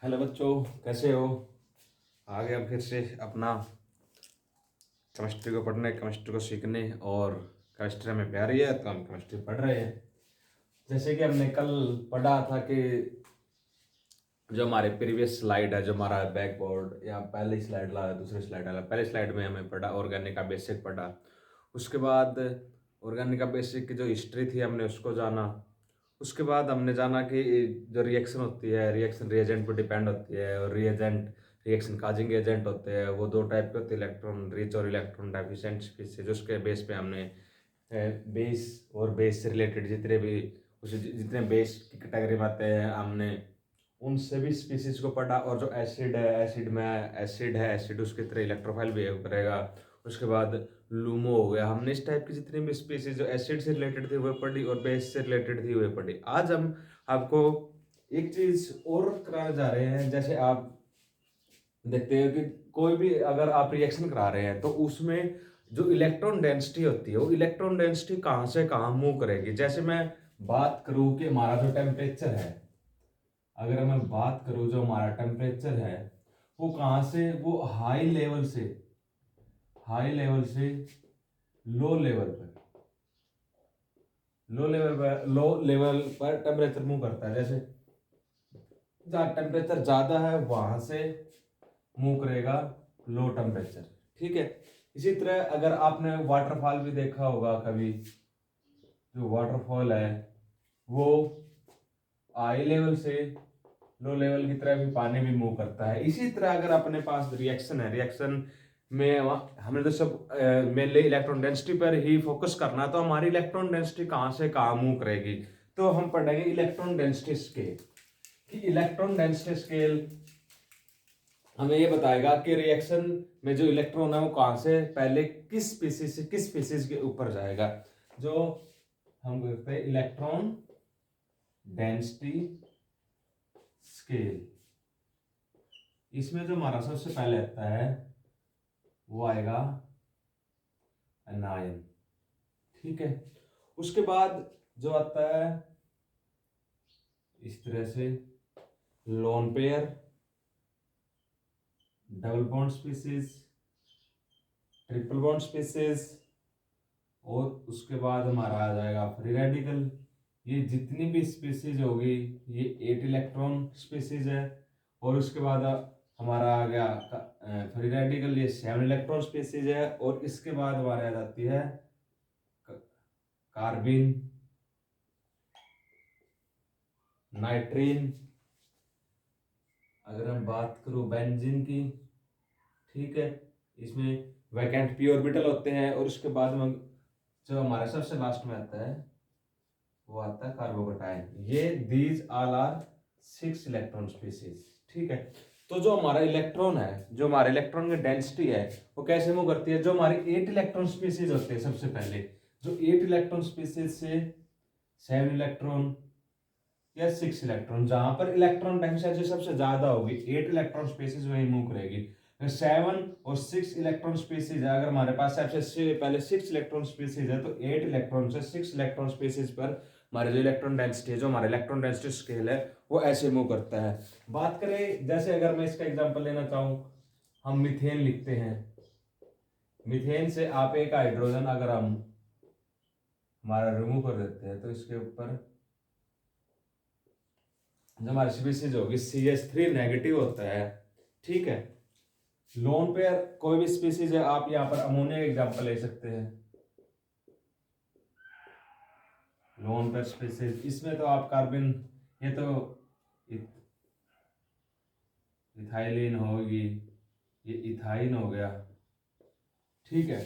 Hello बच्चों, कैसे हो? आ गया फिर से अपना केमिस्ट्री को पढ़ने, केमिस्ट्री को सीखने। और केमिस्ट्री हमें प्यारी है तो हम केमिस्ट्री पढ़ रहे हैं। जैसे कि हमने कल पढ़ा था कि जो हमारे प्रीवियस स्लाइड है, जो हमारा बैक बोर्ड या पहली स्लाइड ला दूसरी स्लाइड वाला, पहली स्लाइड में हमें पढ़ा ऑर्गेनिक का बेसिक पढ़ा। उसके बाद ऑर्गेनिक का बेसिक की जो हिस्ट्री थी हमने उसको जाना। उसके बाद हमने जाना कि जो रिएक्शन होती है, रिएक्शन रिएजेंट पर डिपेंड होती है, और रिएजेंट रिएक्शन काजिंग एजेंट होते हैं। वो दो टाइप के होते हैं, इलेक्ट्रॉन रिच और इलेक्ट्रॉन डेफिशिएंट स्पीसीज। उसके बेस पे हमने बेस और बेस से रिलेटेड जितने भी उस जितने बेस की कैटेगरी में आते हैं हमने उन सभी स्पीसीज को पढ़ा। और जो एसिड है, एसिड उसकी तरह इलेक्ट्रोफाइल बिहेव करेगा। उसके बाद लूमो हो गया। हमने इस टाइप की जितनी भी स्पीसीज जो एसिड से रिलेटेड थी वो पढ़ी और बेस से रिलेटेड थी वो पढ़ी। आज हम आपको एक चीज और कराने जा रहे हैं। जैसे आप देखते हो कि कोई भी अगर आप रिएक्शन करा रहे हैं तो उसमें जो इलेक्ट्रॉन डेंसिटी होती है, वो इलेक्ट्रॉन डेंसिटी कहाँ से कहाँ मूव करेगी। जैसे मैं बात करूँ कि हमारा जो टेम्परेचर है, अगर मैं बात करूँ जो हमारा टेम्परेचर है वो कहाँ से, वो हाई लेवल से लो लेवल पर लो लेवल पर टेम्परेचर मूव करता है। जैसे जहाँ टेम्परेचर ज़्यादा है वहाँ से मूव करेगा लो टेम्परेचर। ठीक है। इसी तरह अगर आपने वाटरफॉल भी देखा होगा कभी, जो वाटरफॉल है वो हाई लेवल से लो लेवल की तरह भी पानी भी मूव करता है। इसी तरह अगर अपने पास रिएक्शन है, रिएक्शन में हमें तो सब मेनली इलेक्ट्रॉन डेंसिटी पर ही फोकस करना है। तो हमारी इलेक्ट्रॉन डेंसिटी कहाँ से कहाँ मूव करेगी, तो हम पढ़ेंगे इलेक्ट्रॉन डेंसिटी स्केल। कि इलेक्ट्रॉन डेंसिटी स्केल हमें ये बताएगा कि रिएक्शन में जो इलेक्ट्रॉन है वो कहाँ से पहले किस स्पीसीज से किस स्पीसीज के ऊपर जाएगा। जो हम कहते हैं इलेक्ट्रॉन डेंसिटी स्केल, इसमें जो हमारा सबसे पहले आता है वो आएगा एनायन। ठीक है। उसके बाद जो आता है इस तरह से lone pair, double bond species, triple bond species, और उसके बाद हमारा आ जाएगा फ्री रेडिकल। ये जितनी भी स्पीसीज होगी ये 8 इलेक्ट्रॉन स्पीसीज है। और उसके बाद हमारा आ गया फ्री रेडिकल, ये 7 इलेक्ट्रॉन स्पीसीज है। और इसके बाद हमारे आ जाती है कार्बिन, नाइट्रीन, अगर हम बात करूं बेंजीन की। ठीक है। इसमें वैकेंट पी ऑर्बिटल होते हैं। और उसके बाद में जो हमारा सबसे लास्ट में आता है वो आता है कार्बोकेटाइन। ये these all are 6 electron species. ठीक है। तो जो हमारा इलेक्ट्रॉन है, जो हमारे इलेक्ट्रॉन की डेंसिटी है वो कैसे मूव करती है। जो हमारी 8 इलेक्ट्रॉन स्पीसीज होते हैं, सबसे पहले जो 8 इलेक्ट्रॉन स्पीसीज से 7 इलेक्ट्रॉन या 6 इलेक्ट्रॉन, जहां पर इलेक्ट्रॉन डेंसिटी सबसे ज्यादा होगी 8 इलेक्ट्रॉन स्पीसीज वही मूव करेगी। 7 और 6 इलेक्ट्रॉन स्पीसीज है। अगर हमारे पास सबसे पहले 6 इलेक्ट्रॉन स्पीसीज है तो 8 इलेक्ट्रॉन से 6 इलेक्ट्रॉन स्पीसीज पर हमारे जो इलेक्ट्रॉन डेंसिटी है, जो हमारा इलेक्ट्रॉन डेंसिटी स्केल है वो ऐसे मूव करता है। बात करें, जैसे अगर मैं इसका एग्जांपल लेना चाहूँ, हम मीथेन लिखते हैं। मीथेन से आप एक हाइड्रोजन अगर हम हमारा रिमूव कर देते हैं तो इसके ऊपर जो हमारी स्पीसीज होगी CH3 नेगेटिव होता है। ठीक है। लोन पेयर कोई भी स्पीसीज है, आप यहाँ पर अमोनिया का एग्जांपल ले सकते हैं। लोन पेयर स्पीसीज, इसमें तो आप कार्बन, ये तो इथाइलिन होगी, ये इथाइन हो गया। ठीक है।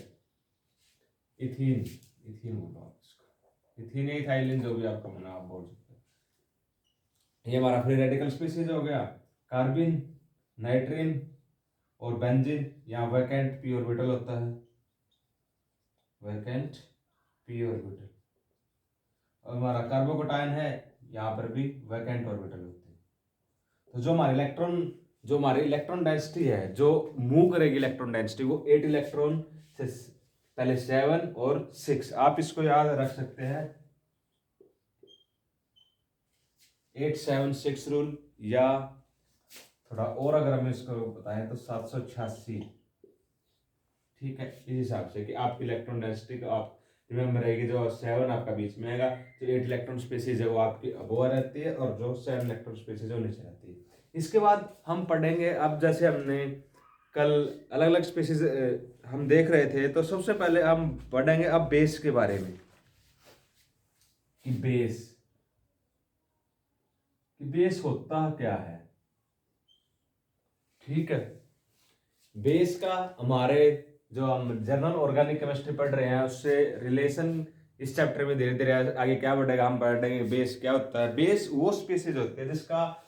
इथीन, इथीन बोलो आप इसको, इथीन या इथाइलिन जो भी आपका मना आप बोल सकते हैं। ये हमारा फ्री रेडिकल स्पीसीज हो गया, कार्बिन, नाइट्रीन और बेंजीन। यहाँ वैकेंट पी ऑर्बिटल होता है, वैकेंट पी ऑर्बिटल। और हमारा कार्बोकेटाइन है, यहाँ पर भी वैकेंट ऑर्बिटल होते हैं। तो जो हमारी इलेक्ट्रॉन डेंसिटी है, जो मूव करेगी इलेक्ट्रॉन डेंसिटी, वो 8 इलेक्ट्रॉन से पहले 7 और 6, आप इसको याद रख सकते हैं 8-7-6 रूल, या थोड़ा और अगर हम इसको बताएं तो 786, ठीक है। इस हिसाब से कि आपकी इलेक्ट्रॉन डेंसिटी को आप रिमेम्बर रहेगी, जो 7 आपका बीच में आएगा, जो 8 इलेक्ट्रॉन स्पेसीज है वो आपकी अबोव रहती है, और जो 7 इलेक्ट्रॉन स्पेसीज है वो नीचे रहती है। इसके बाद हम पढ़ेंगे, अब जैसे हमने कल अलग अलग स्पेसीज हम देख रहे थे, तो सबसे पहले हम पढ़ेंगे अब बेस के बारे में, कि बेस होता क्या है, ठीक है। बेस का हमारे जो हम जनरल ऑर्गेनिक केमिस्ट्री पढ़ रहे हैं उससे रिलेशन इस चैप्टर में धीरे धीरे आगे क्या बढ़ेगा, हम पढ़ेंगे बेस क्या होता है। बेस वो स्पीसीज होते हैं जिसका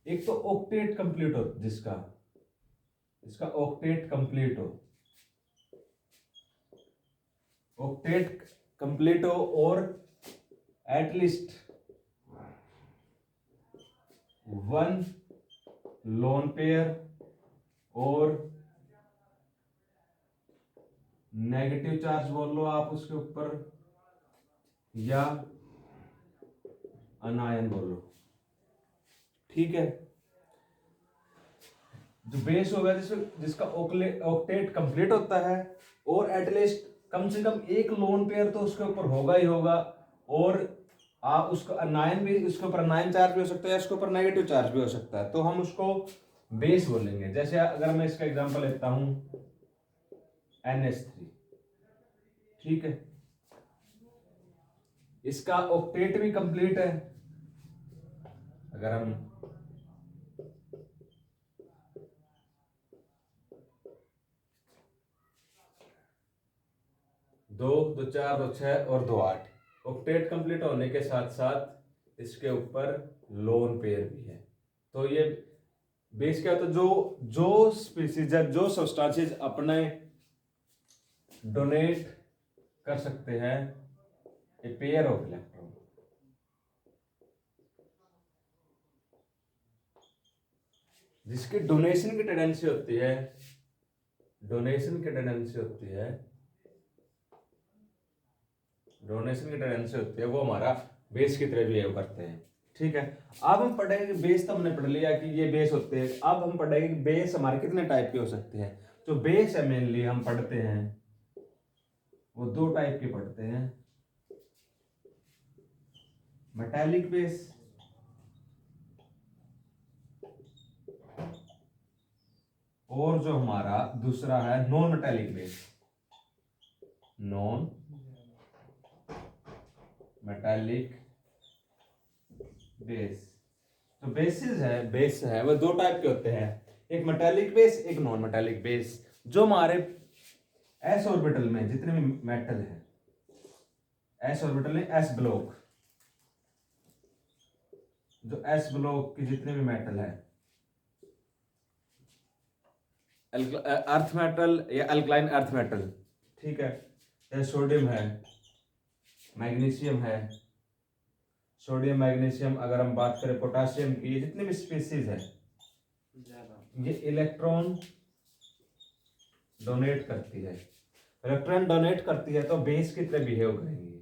एक तो ऑक्टेट कंप्लीट हो, जिसका ऑक्टेट कंप्लीट हो, और एटलीस्ट 1 लोन पेयर और नेगेटिव चार्ज बोल लो आप उसके ऊपर, या अनायन बोल लो, ठीक है। जो बेस होगा जिसका ऑक्टेट कंप्लीट होता है, और एटलीस्ट कम से कम एक लोन पेयर तो उसके ऊपर होगा ही होगा, और आप उसका अनायन भी, उसके ऊपर अनायन चार्ज भी हो सकता है, उसके ऊपर नेगेटिव चार्ज भी हो सकता है, तो हम उसको बेस बोलेंगे। जैसे अगर मैं इसका एग्जांपल लेता हूं NH3, ठीक है, इसका ऑक्टेट भी कंप्लीट है। अगर हम 2 2 4 2 6 और 2 8 ऑक्टेट कंप्लीट होने के साथ साथ इसके ऊपर लोन पेयर भी है। तो ये बेस क्या होता है, जो स्पीसीज है, जो सब्सटेंसेस अपने डोनेट कर सकते हैं ए पेयर ऑफ इलेक्ट्रॉन, जिसकी डोनेशन की टेंडेंसी होती है, वो हमारा बेस की तरह बिहेव करते हैं, ठीक है। अब हम पढ़ेंगे कि बेस, तो हमने पढ़ लिया कि ये बेस होते हैं। अब हम पढ़ेंगे कि बेस हमारे कितने टाइप के हो सकते हैं। जो बेस है मेनली हम पढ़ते हैं वो 2 टाइप के पढ़ते हैं, मेटालिक बेस और जो हमारा दूसरा है non metallic base, non metallic base. तो बेस है वो 2 टाइप के होते हैं, एक मेटालिक बेस, एक नॉन मेटालिक बेस। जो हमारे एस ऑर्बिटल में जितने भी मेटल है, एस ऑर्बिटल में एस ब्लॉक, जो एस ब्लॉक के जितने भी मेटल है, अर्थ मेटल या अल्कलाइन अर्थ मेटल, ठीक है, जैसे सोडियम है, मैग्नीशियम है, सोडियम मैग्नीशियम, अगर हम बात करें पोटाशियम की, ये जितने भी स्पीसीज है ये इलेक्ट्रॉन डोनेट करती है, तो बेस की तरह बिहेव करेंगी,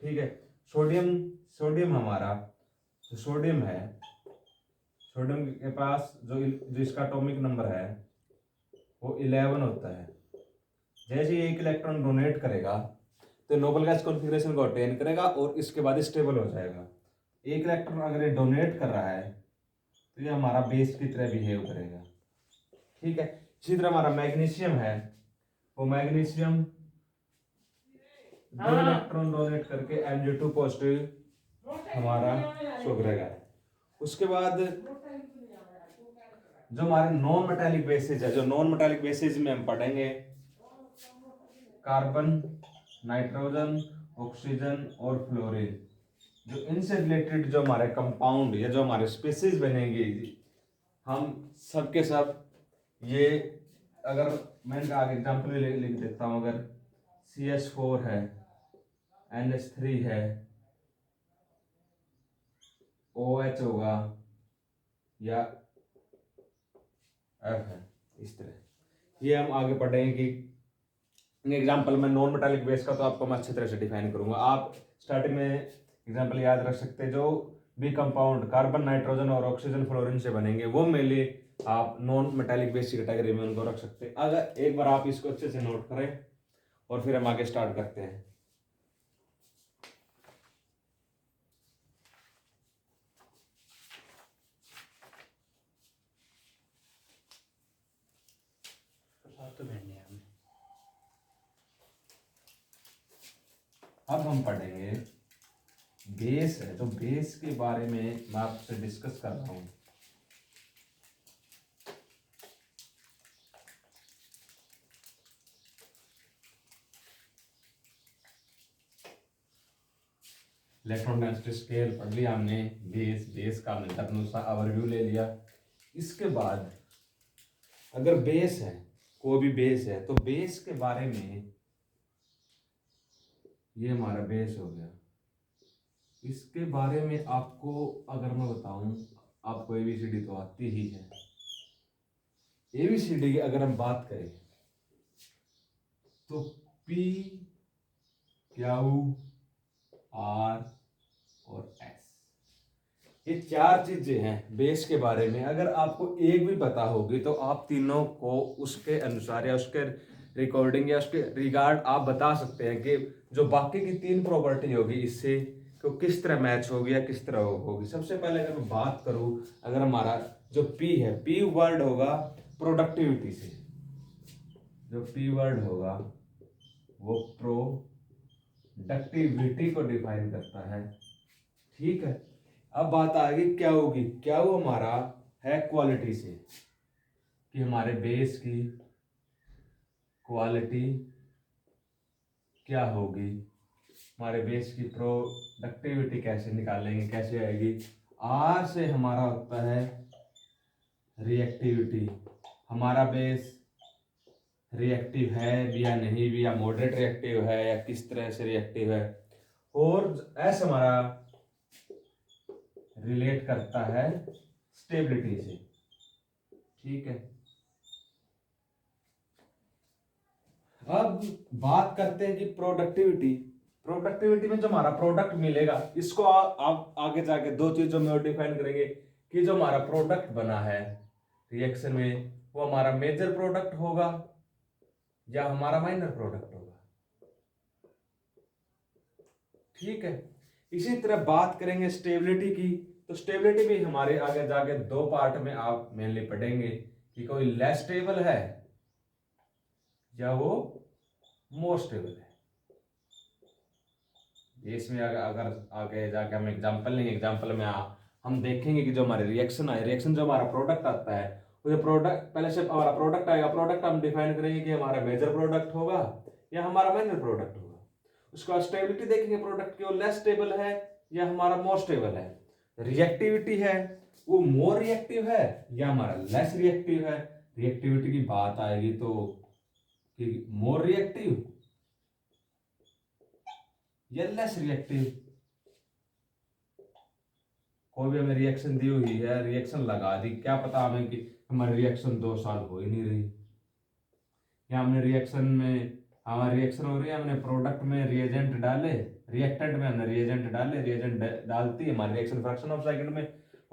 ठीक है। सोडियम हमारा जो सोडियम है, सोडियम के पास जो इसका एटॉमिक नंबर है वो 11 होता है। जैसे ही एक इलेक्ट्रॉन डोनेट करेगा तो नोबल गैस कॉन्फ़िगरेशन को अटेन करेगा और इसके बाद स्टेबल हो जाएगा। एक इलेक्ट्रॉन अगर ये डोनेट कर रहा है तो ये हमारा बेस की तरह बिहेव करेगा, ठीक है। इसी तरह हमारा मैग्नीशियम है, वो मैग्नीशियम 2 इलेक्ट्रॉन डोनेट करके Mg2 पॉजिटिव हमारा शो करेगा। उसके बाद जो हमारे नॉन मेटालिक बेसिस है, जो नॉन मेटालिक बेसिस में हम पढ़ेंगे कार्बन, नाइट्रोजन, ऑक्सीजन और फ्लोरीन। जो इनसे रिलेटेड जो हमारे कंपाउंड या जो हमारे स्पीसीज बनेंगे, हम सब के सब ये, अगर मैं इनका आगे एग्जाम्पल भी लिख देता हूँ, अगर CH4 है, NH3 है, OH होगा या F है, इस तरह ये हम आगे पढ़ेंगे कि एग्जाम्पल में नॉन मेटालिक बेस का तो आपको मैं अच्छी तरह से डिफाइन करूंगा। आप स्टार्टिंग में एग्जाम्पल याद रख सकते हैं, जो बी कंपाउंड कार्बन नाइट्रोजन और ऑक्सीजन फ्लोरीन से बनेंगे, वो मेनली आप नॉन मेटालिक बेस की कैटेगरी में उनको रख सकते हैं। अगर एक बार आप इसको अच्छे से नोट करें और फिर हम आगे स्टार्ट करते हैं। तो बैठने हैं अब हम पढ़ेंगे बेस है, तो बेस के बारे में मैं आपसे डिस्कस कर रहा हूँ। इलेक्ट्रॉन डेंसिटी स्केल पढ़ लिया हमने, बेस का हमने तदनुसार ओवरव्यू ले लिया। इसके बाद अगर बेस है, कोई भी बेस है, तो बेस के बारे में, ये हमारा बेस हो गया, इसके बारे में आपको अगर मैं बताऊं, आपको एबीसीडी तो आती ही है। एबीसीडी की अगर हम बात करें तो पी, क्यू, आर और एस, ये चार चीजें हैं बेस के बारे में। अगर आपको एक भी पता होगी तो आप तीनों को उसके अनुसार या उसके रिकॉर्डिंग या उसके रिगार्ड आप बता सकते हैं कि जो बाकी की तीन प्रॉपर्टी होगी इससे तो किस तरह मैच होगी या किस तरह होगी। सबसे पहले अगर मैं बात करूं, अगर हमारा जो पी है, पी वर्ड होगा प्रोडक्टिविटी से, जो पी वर्ड होगा वो प्रोडक्टिविटी को डिफाइन करता है, ठीक है। अब बात आ गई क्या होगी, क्या वो हमारा है क्वालिटी से, कि हमारे बेस की क्वालिटी क्या होगी, हमारे बेस की प्रोडक्टिविटी कैसे निकालेंगे, कैसे आएगी। आर से हमारा होता है रिएक्टिविटी, हमारा बेस रिएक्टिव है भी या नहीं भी, या मॉडरेट रिएक्टिव है या किस तरह से रिएक्टिव है। और एस हमारा रिलेट करता है स्टेबिलिटी से, ठीक है। अब बात करते हैं कि प्रोडक्टिविटी, प्रोडक्टिविटी में जो हमारा प्रोडक्ट मिलेगा इसको आप आगे जाके दो चीजों में और डिफाइन करेंगे कि जो हमारा प्रोडक्ट बना है रिएक्शन में वो हमारा मेजर प्रोडक्ट होगा या हमारा माइनर प्रोडक्ट होगा, ठीक है। इसी तरह बात करेंगे स्टेबिलिटी की, तो स्टेबिलिटी भी हमारे आगे जाके दो पार्ट में आप मेनली पढ़ेंगे कि कोई लेस स्टेबल है या वो मोर स्टेबल है। इसमें अगर आगे जाके हम एग्जांपल लेंगे, एग्जांपल में हम देखेंगे कि जो हमारे रिएक्शन आए, रिएक्शन जो हमारा प्रोडक्ट आता है, वो जो प्रोडक्ट पहले से हमारा प्रोडक्ट आएगा, प्रोडक्ट हम डिफाइन करेंगे कि हमारा मेजर प्रोडक्ट होगा या हमारा माइनर प्रोडक्ट होगा। उसके बाद स्टेबिलिटी देखेंगे प्रोडक्ट की, वो लेस स्टेबल है या हमारा मोर स्टेबल है। रिएक्टिविटी है, वो मोर रिएक्टिव है या हमारा लेस रिएक्टिव है। रिएक्टिविटी की बात आएगी तो कि मोर रिएक्टिव या लेस रिएक्टिव। कोई भी हमें रिएक्शन दी हुई है, रिएक्शन लगा दी, क्या पता हमें कि हमारी रिएक्शन 2 साल हो ही नहीं रही, या हमने रिएक्शन में हमारी रिएक्शन हो रही है, हमने प्रोडक्ट में रिएजेंट डाले, रिएक्टेंट में हमने रिएजेंट डाले, रिएजेंट डालती हमारी रिएक्शन फ्रैक्शन ऑफ सेकंड में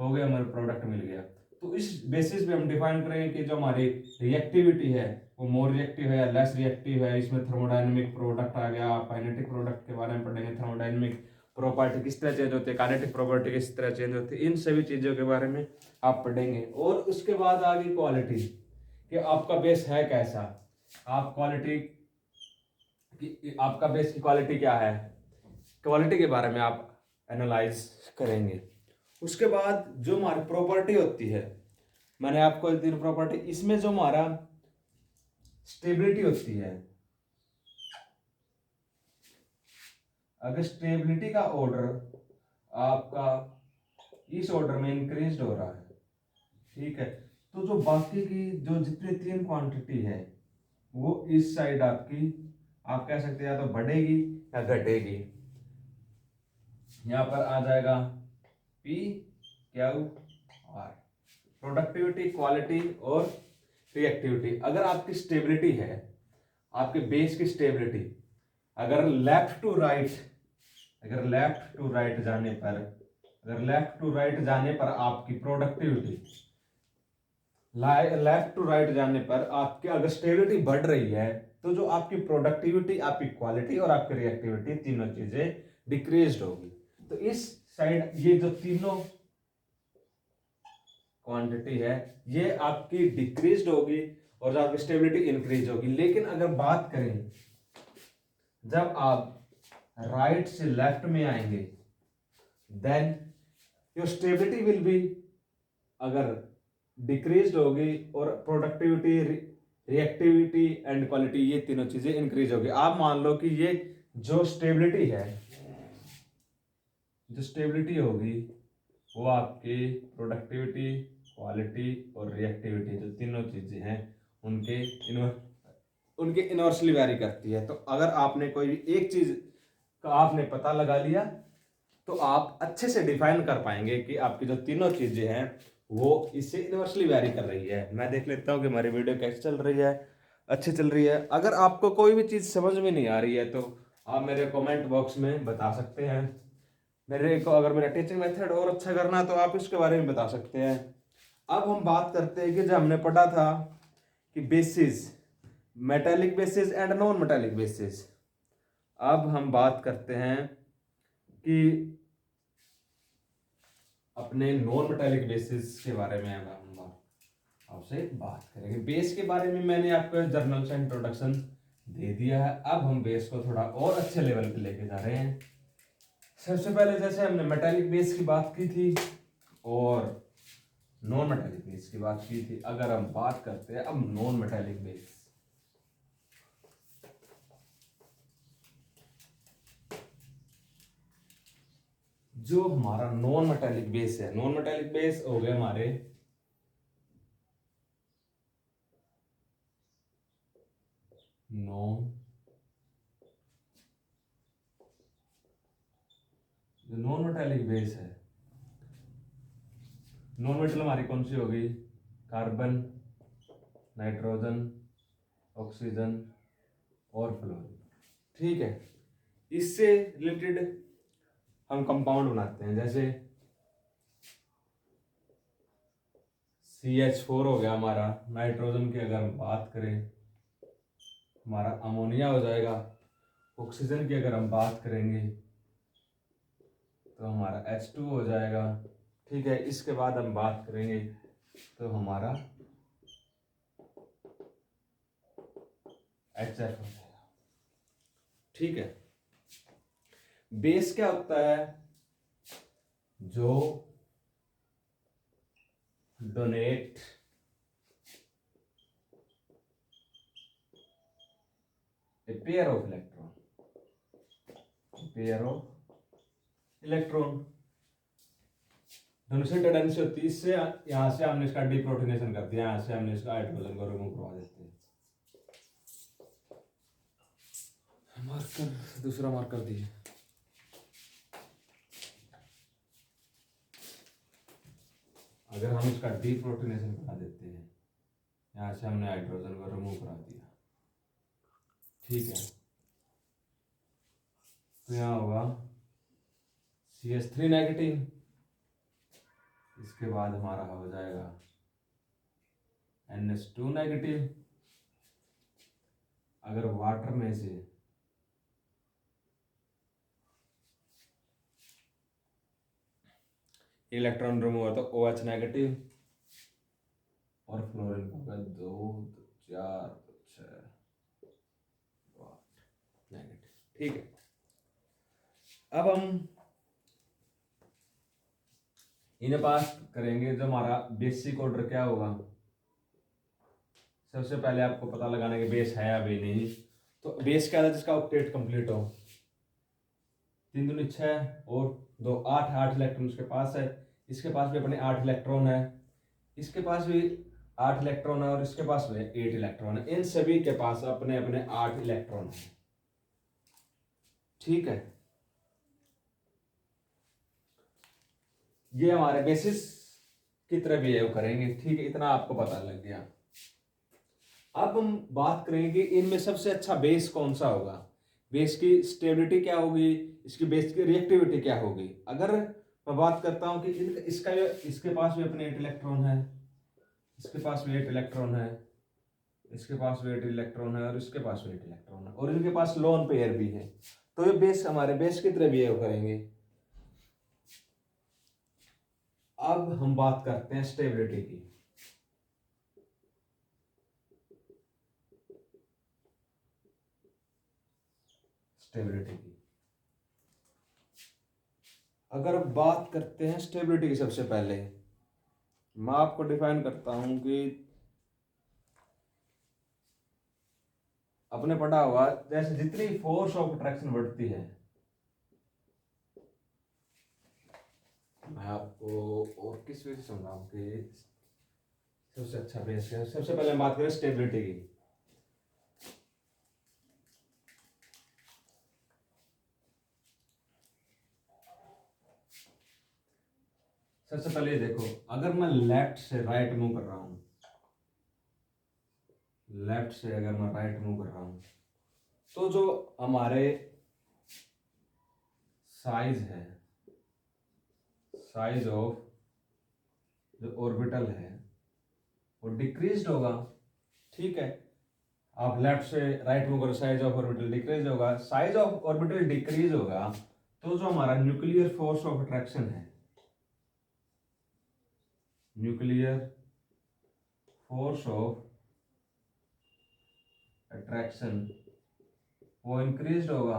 हो गया, हमारा प्रोडक्ट मिल गया। तो इस बेसिस पे हम डिफाइन करेंगे कि जो हमारी रिएक्टिविटी है वो मोर रिएक्टिव है या लेस रिएक्टिव है। इसमें थर्मोडायनेमिक प्रोडक्ट आ गया, काइनेटिक प्रोडक्ट के बारे में पढ़ेंगे, थर्मोडायनेमिक प्रॉपर्टी किस तरह चेंज होती है, काइनेटिक प्रॉपर्टी किस तरह चेंज होती है, इन सभी चीज़ों के बारे में आप पढ़ेंगे। और उसके बाद आ गई क्वालिटी, कि आपका बेस है कैसा, आप क्वालिटी कि आपका बेस की क्वालिटी क्या है, क्वालिटी के बारे में आप एनालाइज करेंगे। उसके बाद जो हमारी प्रॉपर्टी होती है, मैंने आपको एक दिन प्रॉपर्टी, इसमें जो हमारा स्टेबिलिटी होती है, अगर स्टेबिलिटी का ऑर्डर आपका इस ऑर्डर में इंक्रीज हो रहा है, ठीक है, तो जो बाकी की जो जितनी 3 क्वांटिटी है वो इस साइड आपकी, आप कह सकते हैं या तो बढ़ेगी या घटेगी। यहां पर आ जाएगा P, Q, R, productivity, quality और रिएक्टिविटी। अगर आपकी स्टेबिलिटी है, आपके बेस की स्टेबिलिटी अगर लेफ्ट टू राइट जाने पर अगर लेफ्ट टू राइट जाने पर आपकी प्रोडक्टिविटी, लेफ्ट टू राइट जाने पर आपकी अगर स्टेबिलिटी बढ़ रही है तो जो आपकी प्रोडक्टिविटी, आपकी क्वालिटी और आपकी रिएक्टिविटी, तीनों चीजें डिक्रीज होगी। तो इस साइड ये जो तीनों क्वांटिटी है ये आपकी डिक्रीज होगी और जो आपकी स्टेबिलिटी इंक्रीज होगी। लेकिन अगर बात करें जब आप राइट से लेफ्ट में आएंगे, then your stability will be अगर डिक्रीज होगी और प्रोडक्टिविटी, रिएक्टिविटी एंड क्वालिटी, ये तीनों चीजें इंक्रीज होगी। आप मान लो कि ये जो स्टेबिलिटी है, जो स्टेबिलिटी होगी वो आपकी प्रोडक्टिविटी, क्वालिटी और रिएक्टिविटी, जो तीनों चीजें हैं उनके इनवर्सली वैरी करती है। तो अगर आपने कोई भी एक चीज का आपने पता लगा लिया तो आप अच्छे से डिफाइन कर पाएंगे कि आपकी जो तीनों चीजें हैं वो इससे इनवर्सली वैरी कर रही है। मैं देख लेता हूँ कि हमारी वीडियो कैसे चल रही है, अच्छी चल रही है। अगर आपको कोई भी चीज समझ में नहीं आ रही है तो आप मेरे कमेंट बॉक्स में बता सकते हैं। मेरे को अगर मेरा टीचिंग मेथड और अच्छा करना है तो आप इसके बारे में बता सकते हैं। अब हम बात करते हैं कि जो हमने पढ़ा था कि basis, metallic basis and non metallic basis. अब हम बात करते हैं कि अपने नॉन मेटालिक बेसिस के बारे में हम आपसे बात करेंगे। बेस के बारे में मैंने आपको जर्नल से इंट्रोडक्शन दे दिया है। अब हम बेस को थोड़ा और अच्छे लेवल पे लेके जा रहे हैं। सबसे पहले जैसे हमने मेटालिक बेस की बात की थी और नॉन मेटालिक बेस की बात की थी, अगर हम बात करते हैं अब नॉन मेटालिक बेस। जो हमारा नॉन मेटालिक बेस है, नॉन मेटालिक बेस हो गए हमारे नॉन मेटालिक बेस है। नॉन मेटल हमारी कौन सी होगी? कार्बन, नाइट्रोजन, ऑक्सीजन और फ्लोरीन। ठीक है, इससे रिलेटेड हम कंपाउंड बनाते हैं। जैसे CH4 हो गया हमारा। नाइट्रोजन की अगर हम बात करें हमारा अमोनिया हो जाएगा। ऑक्सीजन की अगर हम बात करेंगे तो हमारा H2 हो जाएगा। ठीक है, इसके बाद हम बात करेंगे तो हमारा HF हो जाएगा। ठीक है, बेस क्या होता है? जो donate a pair of electron, pair of electron donation tendency होती है। इससे यहां से हमने इसका डिप्रोटोनेशन कर दिया, यहां से हमने इसका हाइड्रोजन को रिमूव करवा देते हैं। मार्कर, दूसरा मार्कर दिए। अगर हम इसका डिप्रोटोनेशन करा देते हैं, यहां से हमने हाइड्रोजन को रिमूव करा दिया। ठीक है, तो यहाँ होगा CH3 नेगेटिव। इसके बाद हमारा हो जाएगा NH2 नेगेटिव। अगर वाटर में से इलेक्ट्रॉन रिमूव हो तो OH नेगेटिव और फ्लोरीन होगा 2, 4, 6 नेगेटिव। ठीक है, अब हम इन्हें पास करेंगे। जो हमारा बेसिक ऑर्डर क्या होगा? सबसे पहले आपको पता लगाना कि बेस है या भी नहीं। तो बेस क्या है? जिसका ऑक्टेट कंप्लीट हो, 3 दूनी 6 और 2 8, 8 इलेक्ट्रॉन उसके पास है। इसके पास भी अपने 8 इलेक्ट्रॉन है, इसके पास भी 8 इलेक्ट्रॉन है और इसके पास भी 8 इलेक्ट्रॉन है। इन सभी के पास अपने अपने 8 इलेक्ट्रॉन है। ठीक है, ये हमारे बेसिस की तरह बिहेव करेंगे। ठीक है, इतना आपको पता लग गया। अब हम बात करेंगे इनमें सबसे अच्छा बेस कौन सा होगा, बेस की स्टेबिलिटी क्या होगी, इसकी बेस की रिएक्टिविटी क्या होगी। अगर मैं बात करता हूँ कि इसके पास भी अपने 8 इलेक्ट्रॉन है, इसके पास भी 8 इलेक्ट्रॉन है, इसके पास भी 8 इलेक्ट्रॉन है, और इसके पास भी 8 इलेक्ट्रॉन है, और इनके पास लोन पेयर भी है। तो ये बेस हमारे बेस की तरह बिहेव करेंगे। अब हम बात करते हैं स्टेबिलिटी की। स्टेबिलिटी की अगर बात करते हैं स्टेबिलिटी की, सबसे पहले मैं आपको डिफाइन करता हूं कि अपने पढ़ा हुआ, जैसे जितनी फोर्स ऑफ अट्रैक्शन बढ़ती है, मैं आपको और किस वजह से समझाऊं कि सबसे अच्छा बेस है। सबसे पहले हम बात करें स्टेबिलिटी की। सबसे पहले ये देखो, अगर मैं लेफ्ट से राइट मूव कर रहा हूं, लेफ्ट से अगर मैं राइट मूव कर रहा हूं, तो जो हमारे साइज है, साइज ऑफ जो ऑर्बिटल है वो डिक्रीज होगा। ठीक है, आप लेफ्ट से राइट मूव करो, साइज ऑफ ऑर्बिटल डिक्रीज होगा। साइज ऑफ ऑर्बिटल डिक्रीज होगा तो जो हमारा न्यूक्लियर फोर्स ऑफ अट्रैक्शन है, न्यूक्लियर फोर्स ऑफ अट्रैक्शन वो इंक्रीज होगा।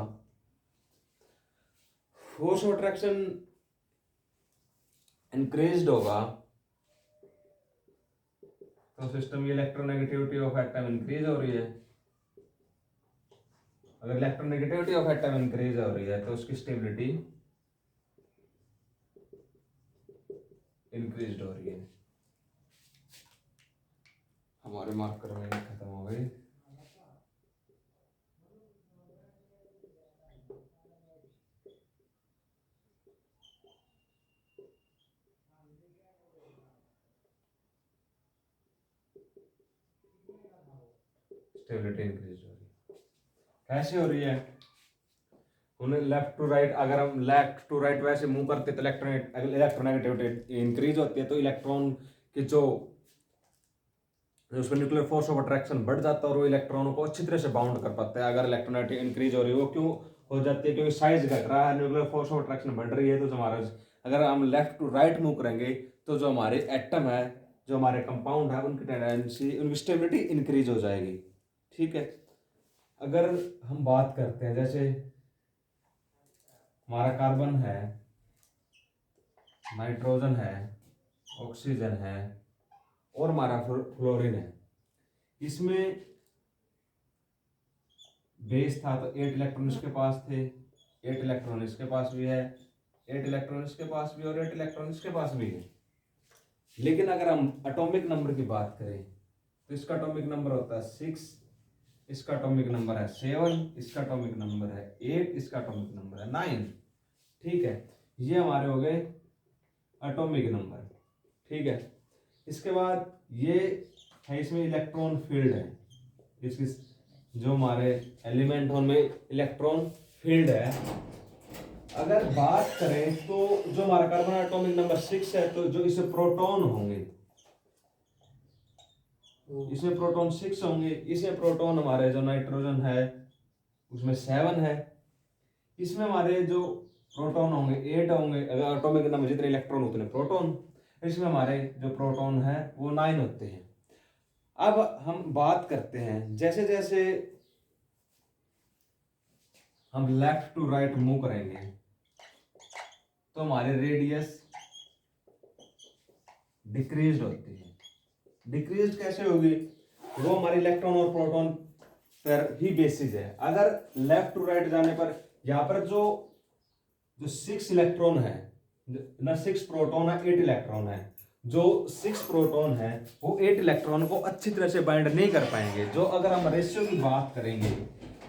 फोर्स ऑफ अट्रैक्शन इंक्रीज होगा तो सिस्टम की इलेक्ट्रोनेगेटिविटी ऑफ एटम इंक्रीज हो रही है। अगर इलेक्ट्रोनेगेटिविटी ऑफ एटम इंक्रीज हो रही है तो उसकी स्टेबिलिटी इंक्रीज हो रही है। हमारे मार्कर में खत्म हो गई। स्टेबिलिटी इंक्रीज हो रही है। कैसे हो रही है? उन्हें लेफ्ट टू राइट, अगर हम लेफ्ट टू राइट वैसे मूव करते तो इलेक्ट्रोनेगेटिविटी इंक्रीज होती है, तो इलेक्ट्रॉन की जो उसका न्यूक्लियर फोर्स ऑफ अट्रैक्शन बढ़ जाता है और वो इलेक्ट्रॉनों को अच्छी तरह से बाउंड कर पाता है। अगर इलेक्ट्रोनेगेटिविटी इंक्रीज हो रही है, वो क्यों हो जाती है? क्योंकि साइज घट रहा है, न्यूक्लियर फोर्स ऑफ अट्रैक्शन बढ़ रही है। तो हमारा अगर हम लेफ्ट टू राइट मूव करेंगे तो जो हमारे एटम है, जो हमारे कंपाउंड है, उनकी टेंडेंसी, उनकी स्टेबिलिटी इंक्रीज हो जाएगी। ठीक है, अगर हम बात करते हैं, जैसे हमारा कार्बन है, नाइट्रोजन है, ऑक्सीजन है और हमारा फ्लोरीन है, इसमें बेस था तो 8 इलेक्ट्रॉन इसके पास थे, 8 इलेक्ट्रॉन इसके पास भी है, 8 इलेक्ट्रॉन इसके पास भी और 8 इलेक्ट्रॉन इसके पास भी है। लेकिन अगर हम एटॉमिक नंबर की बात करें तो इसका एटॉमिक नंबर होता है 6, इसका एटॉमिक नंबर है 7, इसका एटॉमिक नंबर है 8, इसका एटॉमिक नंबर है 9। ठीक है, ये हमारे हो गए एटॉमिक नंबर। ठीक है, इसके बाद ये है, इसमें इलेक्ट्रॉन फील्ड है, इसकी जो हमारे एलिमेंट उनमें इलेक्ट्रॉन फील्ड है। अगर बात करें तो जो हमारा कार्बन एटॉमिक नंबर 6 है, तो जो इसे प्रोटॉन होंगे, इसमें प्रोटॉन 6 होंगे। इसमें प्रोटॉन हमारे जो नाइट्रोजन है उसमें 7 है, इसमें हमारे जो प्रोटॉन होंगे 8 होंगे। अगर एटॉमिक नंबर जितने इलेक्ट्रॉन उतने प्रोटॉन, इसमें हमारे जो प्रोटॉन है वो 9 होते हैं। अब हम बात करते हैं, जैसे जैसे हम लेफ्ट टू राइट मूव करेंगे तो हमारे रेडियस डिक्रीज होती है। डिक्रीज कैसे होगी? वो हमारे इलेक्ट्रॉन और प्रोटॉन पर ही बेसिस है। अगर लेफ्ट टू राइट जाने पर यहाँ पर जो 6 इलेक्ट्रॉन है ना, 6 प्रोटॉन है, 8 इलेक्ट्रॉन है। जो 6 प्रोटॉन है वो 8 इलेक्ट्रॉन को अच्छी तरह से बाइंड नहीं कर पाएंगे। जो अगर हम रेशियो की बात करेंगे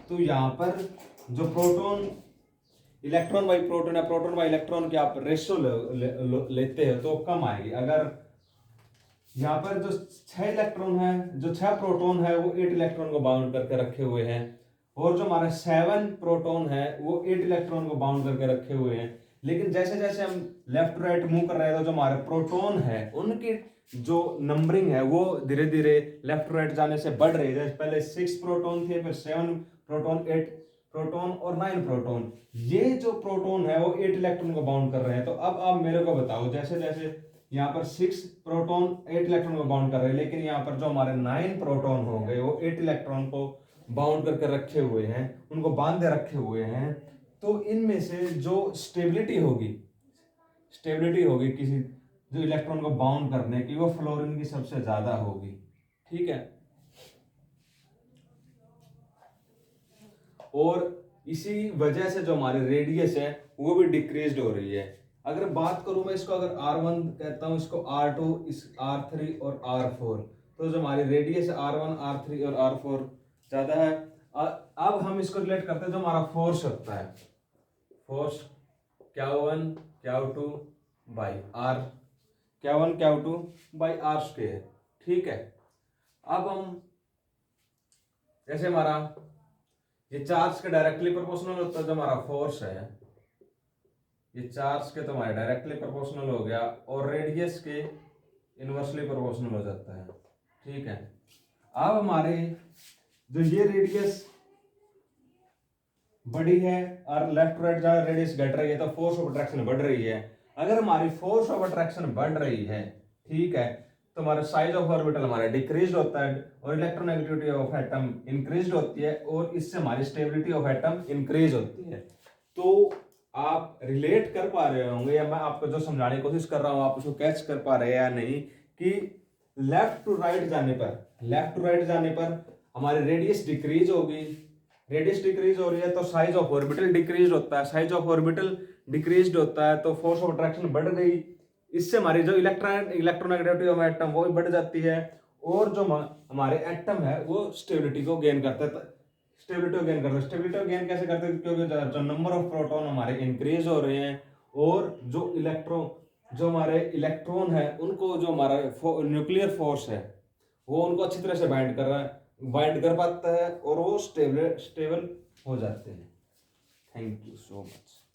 तो यहाँ पर जो प्रोटॉन इलेक्ट्रॉन बाई प्रोटॉन या प्रोटॉन बाई इलेक्ट्रॉन की आप रेशियो लेते हो तो कम आएगी। अगर यहाँ पर जो 6 इलेक्ट्रॉन है, जो 6 प्रोटॉन है वो 8 इलेक्ट्रॉन को बाउंड करके रखे हुए हैं, और जो हमारा 7 प्रोटॉन है वो 8 इलेक्ट्रॉन को बाउंड करके रखे हुए हैं। लेकिन जैसे जैसे हम लेफ्ट टू राइट मूव कर रहे हैं तो जो हमारे प्रोटॉन है उनकी जो नंबरिंग है वो धीरे धीरे लेफ्ट टू राइट जाने से बढ़ रही है। जैसे पहले 6 प्रोटॉन थे, फिर 7 प्रोटॉन, 8 प्रोटॉन और 9 प्रोटॉन। ये जो प्रोटॉन है वो 8 इलेक्ट्रॉन को बाउंड कर रहे हैं। तो अब आप मेरे को बताओ, जैसे जैसे यहाँ पर 6 प्रोटॉन 8 इलेक्ट्रॉन को बाउंड कर रहे हैं, लेकिन यहाँ पर जो हमारे 9 प्रोटॉन हो गए वो 8 इलेक्ट्रॉन को बाउंड करके रखे हुए हैं, उनको बांधे रखे हुए हैं। तो इनमें से जो स्टेबिलिटी होगी किसी जो इलेक्ट्रॉन को बाउंड करने की, वो फ्लोरीन की सबसे ज्यादा होगी। ठीक है, और इसी वजह से जो हमारी रेडियस है वो भी डिक्रीज हो रही है। अगर बात करूं मैं इसको, अगर R1 कहता हूं, इसको R2, इस R3 और R4, तो जो हमारी रेडियस है R1, R3 और R4 ज्यादा है। अब हम इसको रिलेट करते हैं जो हमारा फोर्स होता है, force Q1 Q2 by R, Q1 Q2 by R square. ठीक है, अब हम जैसे हमारा ये चार्ज के डायरेक्टली प्रोपोर्शनल होता है, जो हमारा फोर्स है ये चार्ज के तो हमारे डायरेक्टली प्रोपोर्शनल हो गया, और रेडियस के इनवर्सली प्रोपोर्शनल हो जाता है। ठीक है, अब हमारे जो ये रेडियस बड़ी है और लेफ्ट राइट जहाँ रेडियस घट रही है तो फोर्स ऑफ अट्रैक्शन बढ़ रही है। अगर हमारी फोर्स ऑफ अट्रैक्शन बढ़ रही है, ठीक है, तो हमारा साइज ऑफ ऑर्बिटल हमारा डिक्रीज होता है और इलेक्ट्रोनेगेटिविटी ऑफ एटम इंक्रीज होती है, और इससे हमारी स्टेबिलिटी ऑफ एटम इंक्रीज होती है। तो आप रिलेट कर पा रहे होंगे, या मैं आपको जो समझाने की कोशिश कर रहा हूँ आप उसको कैच कर पा रहे हैं या नहीं, कि लेफ्ट टू राइट जाने पर हमारी रेडियस डिक्रीज होगी। रेडियस डिक्रीज हो रही है तो साइज ऑफ ऑर्बिटल डिक्रीज होता है, साइज ऑफ ऑर्बिटल डिक्रीज होता है तो फोर्स ऑफ अट्रैक्शन बढ़ गई। इससे हमारी जो इलेक्ट्रोनेगेटिविटी ऑफ एटम वो भी बढ़ जाती है, और जो हमारे एटम है वो स्टेबिलिटी को गेन करते हैं। स्टेबिलिटी को गेन कैसे करते हैं? क्योंकि जो नंबर ऑफ प्रोटॉन हमारे इंक्रीज हो रहे हैं, और जो हमारे इलेक्ट्रॉन है उनको जो हमारा न्यूक्लियर फोर्स है वो उनको अच्छी तरह से बाइंड कर पाता है, और वो स्टेबल हो जाते हैं। Thank you so much.